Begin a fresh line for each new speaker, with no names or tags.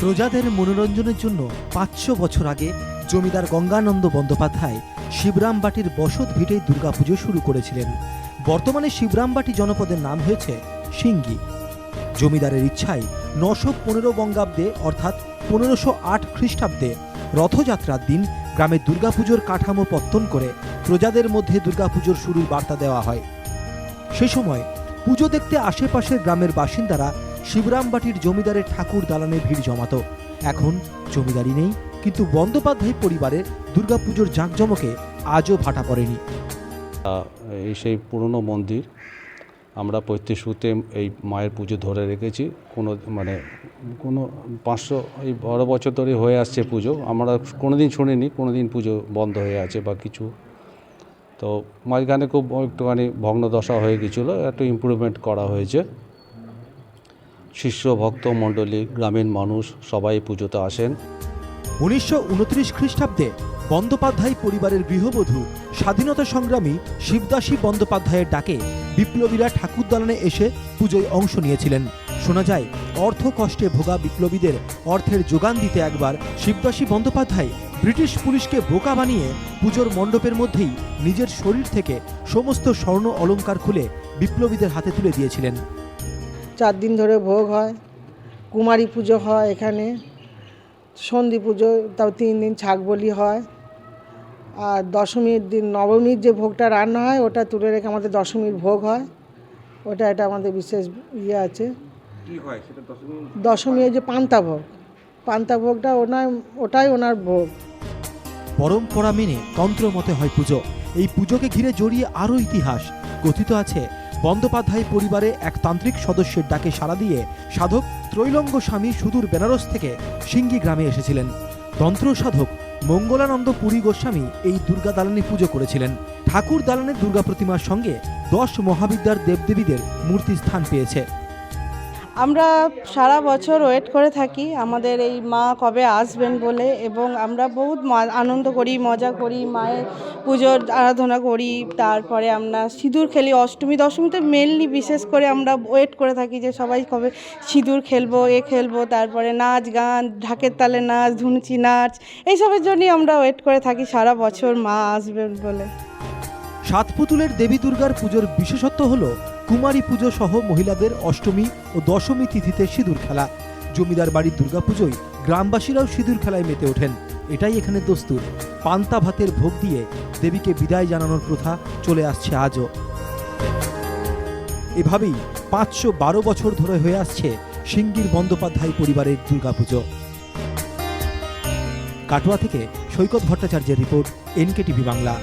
প্রজাদের মনোরঞ্জনের জন্য 500 বছর আগে জমিদার গঙ্গানন্দ বন্দ্যোপাধ্যায় শিবরামবাটির বসত ভিটেই দুর্গাপুজো শুরু করেছিলেন। বর্তমানে শিবরামবাটি জনপদের নাম হয়েছে সিঙ্গি। জমিদারের ইচ্ছায় 915 বঙ্গাব্দে অর্থাৎ 1508 খ্রিস্টাব্দে রথযাত্রার দিন গ্রামে দুর্গাপুজোর কাঠামো পত্তন করে প্রজাদের মধ্যে দুর্গাপুজোর শুরুর বার্তা দেওয়া হয়। সে সময় পুজো দেখতে আশেপাশের গ্রামের বাসিন্দারা শিবরামবাটির জমিদারের ঠাকুর দালানে ভিড় জমাতো। এখন জমিদারি নেই, কিন্তু বন্দ্যোপাধ্যায় পরিবারের দুর্গাপুজোর জাঁকজমকে আজও ভাটা পড়েনি।
এই সেই পুরনো মন্দির, আমরা প্রত্যেক শুতে এই মায়ের পুজো ধরে রেখেছি। কোনো 500 এই 12 বছর ধরে হয়ে আসছে পুজো। আমরা কোনোদিন শুনিনি কোনোদিন পুজো বন্ধ হয়ে আছে বা কিছু। তো মাঝখানে খুব একটুখানি ভগ্নদশা হয়ে গিয়েছিল, একটু ইমপ্রুভমেন্ট করা হয়েছে। শিষ্য ভক্ত মণ্ডলী, গ্রামীণ মানুষ সবাই পুজোতে আসেন।
1929 খ্রিস্টাব্দে বন্দ্যোপাধ্যায় পরিবারের গৃহবধূ স্বাধীনতা সংগ্রামী শিবদাসী বন্দ্যোপাধ্যায়ের ডাকে বিপ্লবীরা ঠাকুর দালানে এসে পুজোয় অংশ নিয়েছিলেন। শোনা যায়, অর্থ কষ্টে ভোগা বিপ্লবীদের অর্থের যোগান দিতে একবার শিবদাসী বন্দ্যোপাধ্যায় ব্রিটিশ পুলিশকে বোকা বানিয়ে পুজোর মণ্ডপের মধ্যেই নিজের শরীর থেকে সমস্ত স্বর্ণ অলংকার খুলে বিপ্লবীদের হাতে তুলে দিয়েছিলেন।
4 দিন ধরে ভোগ হয়, কুমারী পুজো হয় এখানে, সন্ধি পুজো, তাও 3 দিন ছাগ বলি হয়, আর দশমীর দিন নবমীর যে ভোগটা রান্না হয় ওটা তুলে রেখে আমাদের দশমীর ভোগ হয়। এটা আমাদের বিশেষ ইয়ে আছে। দশমী যে পান্তা ভোগটা ওটাই ওনার ভোগ।
পরম্পরা মেনে তন্ত্র মতে হয় পুজো। এই পুজোকে ঘিরে জড়িয়ে আরও ইতিহাস। কথিত আছে, বন্দ্যোপাধ্যায় পরিবারে এক তান্ত্রিক সদস্যের ডাকে সাড়া দিয়ে সাধক ত্রৈলঙ্গ স্বামী সুদূর বেনারস থেকে সিঙ্গি গ্রামে এসেছিলেন। তন্ত্র সাধক মঙ্গলানন্দ পুরী গোস্বামী এই দুর্গা দালানে পুজো করেছিলেন। ঠাকুর দালানের দুর্গা প্রতিমার সঙ্গে 10 মহাবিদ্যার দেবদেবীদের মূর্তি স্থান পেয়েছে।
আমরা সারা বছর ওয়েট করে থাকি আমাদের এই মা কবে আসবেন বলে, এবং আমরা বহুত আনন্দ করি, মজা করি, মায়ের পুজোর আরাধনা করি। তারপরে আমরা সিঁদুর খেলি অষ্টমী দশমীতে মেনলি, বিশেষ করে আমরা ওয়েট করে থাকি যে সবাই কবে সিঁদুর খেলবো, খেলবো। তারপরে নাচ গান, ঢাকের তালে নাচ, ধুনুচি নাচ, এইসবের জন্যই আমরা ওয়েট করে থাকি সারা বছর মা আসবেন বলে।
সাত পুতুলের দেবী দুর্গার পুজোর বিশেষত্ব হল কুমারী পুজো সহ মহিলাদের অষ্টমী ও দশমী তিথিতে সিঁদুর খেলা। জমিদার বাড়ির দুর্গাপুজোয় গ্রামবাসীরাও সিঁদুর খেলায় মেতে ওঠেন। এটাই এখানে দস্তুর। পান্তা ভাতের ভোগ দিয়ে দেবীকে বিদায় জানানোর প্রথা চলে আসছে আজও। এভাবেই 512 বছর ধরে হয়ে আসছে সিঙ্গির বন্দ্যোপাধ্যায় পরিবারের দুর্গাপুজো। কাটোয়া থেকে সৈকত ভট্টাচার্যের রিপোর্ট, NKTV বাংলা।